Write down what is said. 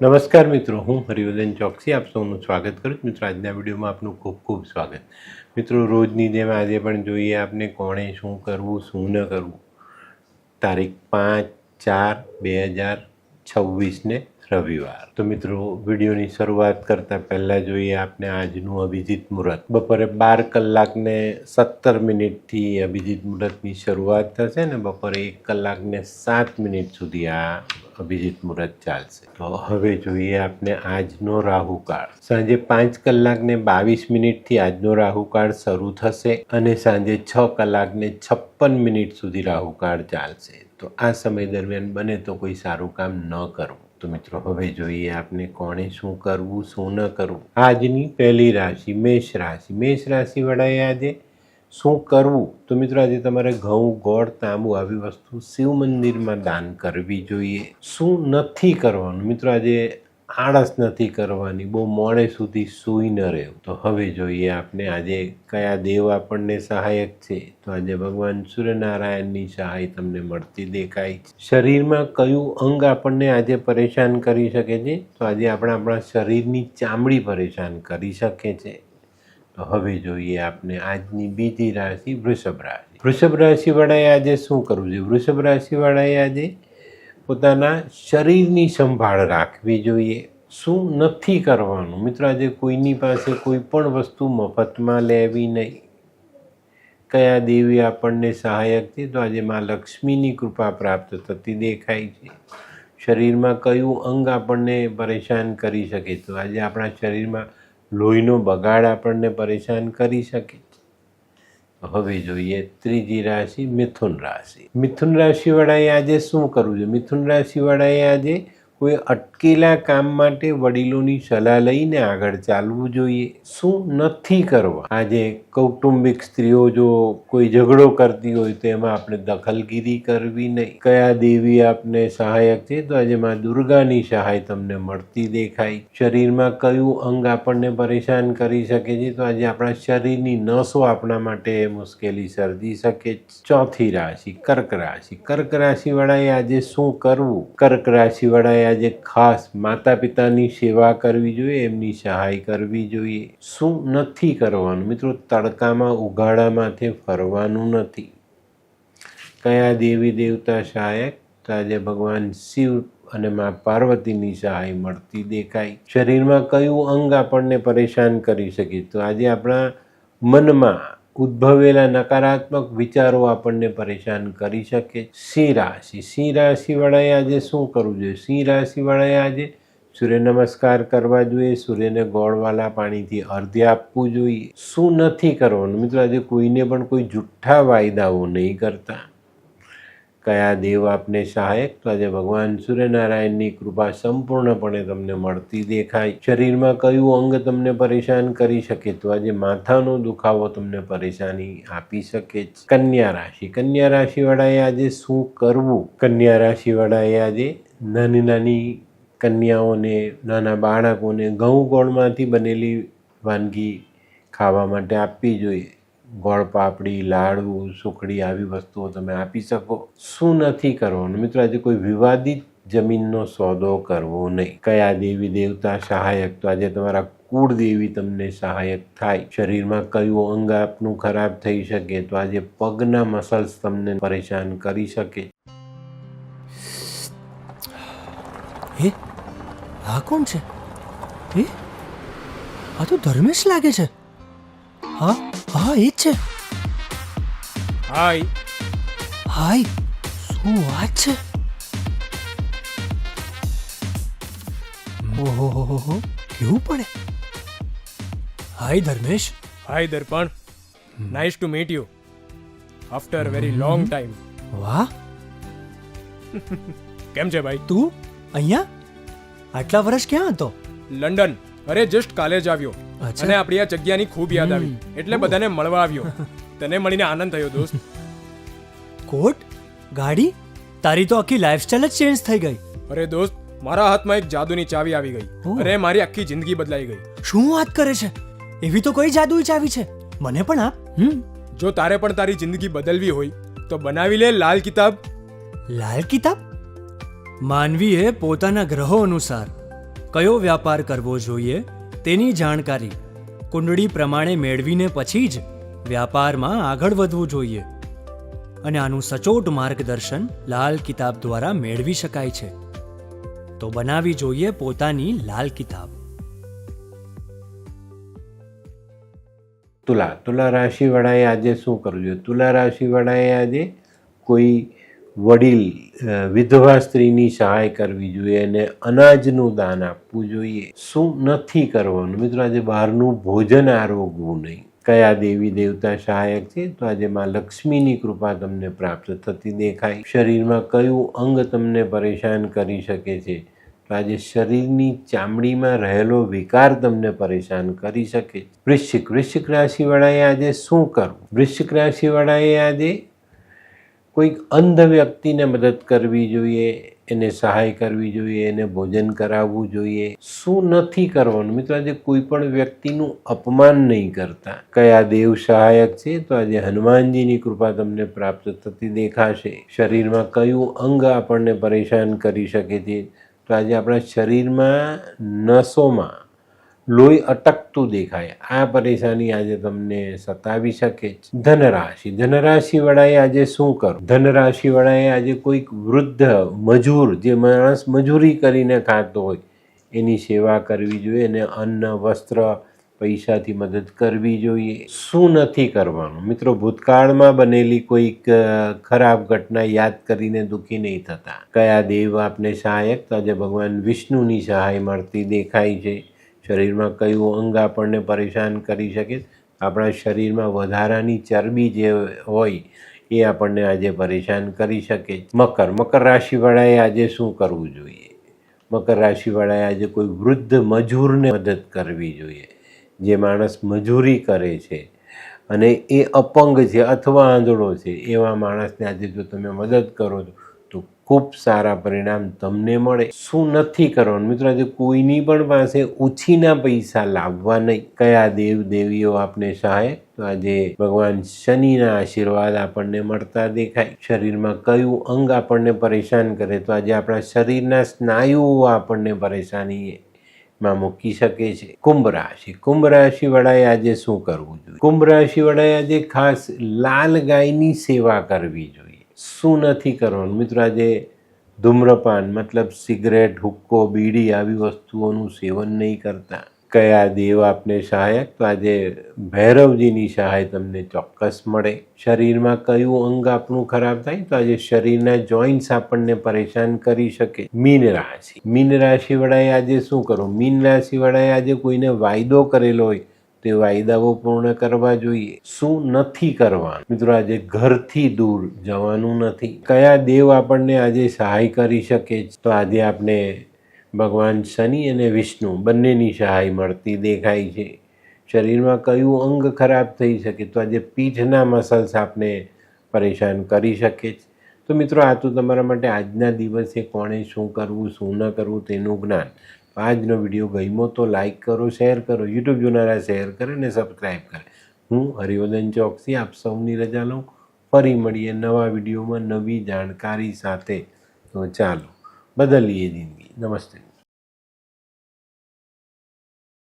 નમસ્કાર મિત્રો, હું હરિવર્ધન ચોકસી આપ સૌનું સ્વાગત કરું છું. મિત્રો, આજના વિડીયોમાં આપનું ખૂબ ખૂબ સ્વાગત. મિત્રો, રોજની જેમ આજે પણ જોઈએ આપને કોણે શું કરવું શું ન કરવું. તારીખ 5/4/2026 રવિવાર. તો મિત્રો, વિડીયોની શરૂઆત કરતાં પહેલાં જોઈએ આપને આજનું અભિજીત મુહૂર્ત. બપોરે 12:17 અભિજીત મુહૂર્તની શરૂઆત થશે ને બપોરે 1:07 સુધી આ અભિજીત મુહૂર્ત ચાલશે. તો હવે જોઈએ આપને આજનો રાહુકાળ. સાંજે 5:22 આજનો રાહુકાળ શરૂ થશે અને સાંજે 6:56 સુધી રાહુકાળ ચાલશે. તો આ સમય દરમિયાન બને તો કોઈ સારું કામ ન કરવું. તો મિત્રો, હવે જોઈએ આપને કોણે શું કરવું શું ન કરવું. આજની પહેલી રાશિ મેષ રાશિ. મેષ રાશિ વાળાએ આજે શું કરવું? તો મિત્રો, આજે તમારે ઘઉં, ગોળ, તાંબુ આવી વસ્તુ શિવ મંદિરમાં દાન કરવી જોઈએ. શું નથી કરવાનું? મિત્રો, આજે આળસ નથી કરવાની, બહુ મોડે સુધી સૂઈ ન રહેવું. તો હવે જોઈએ આપને આજે કયા દેવ આપણને સહાયક છે. તો આજે ભગવાન સૂર્યનારાયણની સહાય તમને મળતી દેખાય છે. શરીરમાં કયું અંગ આપણને આજે પરેશાન કરી શકે છે? તો આજે આપણા શરીરની ચામડી પરેશાન કરી શકે છે. તો હવે જોઈએ આપને આજની બીજી રાશિ વૃષભ રાશિ. વૃષભ રાશિવાળાએ આજે શું કરવું જોઈએ? વૃષભ રાશિવાળાએ આજે પોતાના શરીરની સંભાળ રાખવી જોઈએ. શું નથી કરવાનું? મિત્રો, આજે કોઈની પાસે કોઈ પણ વસ્તુ મફતમાં લેવી નહીં. કયા દેવી આપણને સહાયક છે? તો આજે માં લક્ષ્મીની કૃપા પ્રાપ્ત થતી દેખાય છે. શરીરમાં કયું અંગ આપણને પરેશાન કરી શકે? તો આજે આપણા શરીરમાં લોહીનો બગાડ આપણને પરેશાન કરી શકે છે. હવે જોઈએ ત્રીજી રાશિ મિથુન રાશિ. મિથુન રાશિવાળાએ આજે શું કરવું જોઈએ? મિથુન રાશિવાળાએ આજે કોઈ અટકેલા કામ માટે વડીલોની સલાહ લઈને આગળ ચાલવું જોઈએ. શું નથી કરવા? આજે કૌટુંબિક સ્ત્રીઓ જો કોઈ ઝઘડો કરતી હોય તો એમાં આપણે દખલગીરી કરવી નહીં. કયા દેવી આપને સહાયક છે? તો આજે માં દુર્ગાની સહાય તમને મળતી દેખાય. શરીરમાં કયું અંગ આપણને પરેશાન કરી શકે છે? તો આજે આપણા શરીરની નસો આપણા માટે મુશ્કેલી સર્જી શકે. ચોથી રાશિ કર્ક રાશિ. કર્ક રાશિવાળાએ આજે શું કરવું? કર્ક રાશિવાળાએ આજે ખાસ માતા પિતાની સેવા કરવી જોઈએ, એમની સહાય કરવી જોઈએ. શું નથી કરવાનું? મિત્રો, તડકામાં ઉઘાડામાંથી ફરવાનું નથી. કયા દેવી દેવતા સહાયક? તો આજે ભગવાન શિવ અને માં પાર્વતીની સહાય મળતી દેખાય. શરીરમાં કયું અંગ આપણને પરેશાન કરી શકે? તો આજે આપણા મનમાં ઉદ્ભવેલા નકારાત્મક વિચારો આપણને પરેશાન કરી શકે. સિંહ રાશિ. સિંહ રાશિવાળાએ આજે શું કરવું જોઈએ? સિંહ રાશિવાળાએ આજે સૂર્ય નમસ્કાર કરવા જોઈએ. સૂર્યને ગોળવાળા પાણીથી અર્ધ્ય આપવું જોઈએ. શું નથી કરવાનું? મિત્રો, આજે કોઈને પણ કોઈ જુઠ્ઠા વાયદાઓ નહીં કરતા. કયા દેવ આપને સહાયક? તો આજે ભગવાન સૂર્યનારાયણની કૃપા સંપૂર્ણપણે તમને મળતી દેખાય. શરીરમાં કયું અંગ તમને પરેશાન કરી શકે? તો આજે માથાનો દુખાવો તમને પરેશાની આપી શકે. કન્યા રાશિ. કન્યા રાશિવાળાએ આજે શું કરવું? કન્યા રાશિવાળાએ આજે નાની નાની કન્યાઓને, નાના બાળકોને ઘઉં ગોળમાંથી બનેલી વાનગી ખાવા માટે આપવી જોઈએ. ગોળ પાપડી, લાડુ, સુખડી આવી વસ્તુઓ તમે આપી શકો. શું નથી કરવાનું? મિત્રો, આજે કોઈ વિવાદિત જમીનનો સોદો કરવો નહીં. કયા દેવી દેવતા સહાયક? તો આજે તમારા કુળદેવી તમને સહાયક થાય. શરીરમાં કયું અંગ આપનું ખરાબ થઈ શકે? તો આજે પગના મસલ્સ તમને પરેશાન કરી શકે. આ કોણ છે? આ તો ધર્મેશ લાગે છે. હા હા, એ જ છે. હાય. શું વાત છે? ઓહો, કેવું પડે? Hi Dharmesh. Hi Darpan. Nice to meet you after very long time. વાહ, કેમ છે ભાઈ? તું અહીંયા આટલા વર્ષ ક્યાં હતો? લંડન. અરે જસ્ટ કાલે જ આવ્યો અચ્છા. અને આપણી આ જગ્યાની ખૂબ યાદ આવી એટલે બધાને મળવા આવ્યો. તને મળીને આનંદ થયો દોસ્ત. કોટ, ગાડી, તારી તો આખી લાઈફસ્ટાઈલ જ ચેન્જ થઈ ગઈ. અરે દોસ્ત, મારા હાથમાં એક જાદુની ચાવી આવી ગઈ ઓહ. અને મારી આખી જિંદગી બદલાઈ ગઈ. શું વાત કરે છે? એવી તો કઈ જાદુઈ ચાવી છે? મને પણ આપ. જો તારે પણ તારી જિંદગી બદલવી હોય તો બનાવી લે લાલ કિતાબ. લાલ કિતાબ? માનવીએ પોતાના ગ્રહો અનુસાર કયો વ્યાપાર કરવો જોઈએ તેની જાણકારી કુંડળી પ્રમાણે મેળવીને પછી જ વ્યાપારમાં આગળ વધવું જોઈએ અને આનું સચોટ માર્ગદર્શન લાલ કિતાબ દ્વારા મેળવી શકાય છે. તો બનાવી જોઈએ પોતાની લાલ કિતાબ. તુલા રાશિવાળાએ આજે શું કરવું જોઈએ? તુલા રાશિવાળાએ આજે કોઈ વડીલ વિધવા સ્ત્રીની સહાય કરવી જોઈએ અને અનાજનું દાન આપવું જોઈએ. શું નથી કરવાનું મિત્રો? આજે બહારનું ભોજન આરોગવું નહીં. કયા દેવી દેવતા સહાયક છે? તો આજે માં લક્ષ્મીની કૃપા તમને પ્રાપ્ત થતી દેખાય. શરીરમાં કયું અંગ તમને પરેશાન કરી શકે છે? તો આજે શરીરની ચામડીમાં રહેલો વિકાર તમને પરેશાન કરી શકે. વૃશ્ચિક રાશિવાળાએ આજે શું કરવું? વૃશ્ચિક રાશિવાળાએ આજે કોઈક અંધ વ્યક્તિને મદદ કરવી જોઈએ, એને સહાય કરવી જોઈએ, એને ભોજન કરાવવું જોઈએ. શું નથી કરવાનું મિત્રો? આજે કોઈ પણ વ્યક્તિનું અપમાન નહીં કરતા. કયા દેવ સહાયક છે? તો આજે હનુમાનજીની કૃપા તમને પ્રાપ્ત થતી દેખાશે. શરીરમાં કયું અંગ આપણને પરેશાન કરી શકે છે? તો આજે આપણા શરીરમાં નસોમાં લોહી અટકતું દેખાય. આ પરેશાની આજે તમને સતાવી શકે છે. ધનરાશિવાળાએ આજે શું કરવું? ધનરાશિવાળાએ આજે કોઈક વૃદ્ધ મજૂર, જે માણસ મજૂરી કરીને ખાતો હોય, એની સેવા કરવી જોઈએ અને અન્ન વસ્ત્ર પૈસાથી મદદ કરવી જોઈએ. શું નથી કરવાનું મિત્રો? ભૂતકાળમાં બનેલી કોઈક ખરાબ ઘટના યાદ કરીને દુઃખી નહીં થતા. કયા દેવ આપને સહાયક? તો આજે ભગવાન વિષ્ણુની સહાય મળતી દેખાય છે. શરીરમાં કયું અંગ આપણને પરેશાન કરી શકે? આપણા શરીરમાં વધારાની ચરબી જે હોય એ આપણને આજે પરેશાન કરી શકે. મકર રાશિવાળાએ આજે શું કરવું જોઈએ? મકર રાશિવાળાએ આજે કોઈ વૃદ્ધ મજૂરને મદદ કરવી જોઈએ. જે માણસ મજૂરી કરે છે અને એ અપંગ છે અથવા આંધળો છે, એવા માણસને આજે જો તમે મદદ કરો છો તો ખૂબ સારા પરિણામ તમને મળે. શું નથી કરવાનું મિત્રો? આજે કોઈની પણ પાસે ઉછીના પૈસા લાવવા નહીં. કયા દેવ દેવીઓ આપને સહાય? તો આજે ભગવાન શનિના આશીર્વાદ આપણને મળતા દેખાય. શરીરમાં કયું અંગ આપણને પરેશાન કરે? તો આજે આપણા શરીરના સ્નાયુઓ આપણને પરેશાનીમાં મૂકી શકે છે. કુંભ રાશિવાળાએ આજે શું કરવું જોઈએ? કુંભ રાશિવાળાએ આજે ખાસ લાલ ગાયની સેવા કરવી જોઈએ. શું નથી કરવાનું મિત્રો? આજે ધૂમ્રપાન મતલબ સિગરેટ, હુક્કો, બીડી આવી વસ્તુઓનું સેવન નહીં કરતા. કયા દેવ આપને સહાયક? તો આજે ભૈરવજીની સહાય તમને ચોક્કસ મળે. શરીરમાં કયું અંગ આપણું ખરાબ થાય? તો આજે શરીરના જોઈન્ટ્સ આપણને પરેશાન કરી શકે. મીન રાશિવાળાએ આજે શું કરવું? મીન રાશિવાળાએ આજે કોઈને વાયદો કરેલો હોય તે વાયદાઓ પૂર્ણ કરવા જોઈએ. શું નથી કરવાનું મિત્રો? આજે ઘરથી દૂર જવાનું નથી. કયા દેવ આપણને આજે સહાય કરી શકે? તો આજે આપણે ભગવાન શનિ અને વિષ્ણુ બંનેની સહાય મળતી દેખાય છે. શરીરમાં કયું અંગ ખરાબ થઈ શકે? તો આજે પીઠના મસલ્સ આપને પરેશાન કરી શકે છે. તો મિત્રો, આ તો તમારા માટે આજના દિવસે કોણે શું કરવું, શું ન કરવું તેનું જ્ઞાન. આજનો વિડીયો ગમ્યો તો લાઈક કરો, શેર કરો, યુટ્યુબ જોનારા શેર કરે અને સબસ્ક્રાઈબ કરે. હું હરિવર્ધન ચોકસી આપ સૌની રજા લઉં. ફરી મળીએ નવા વિડીયોમાં નવી જાણકારી સાથે. તો ચાલો બદલીએ જિંદગી. નમસ્તે.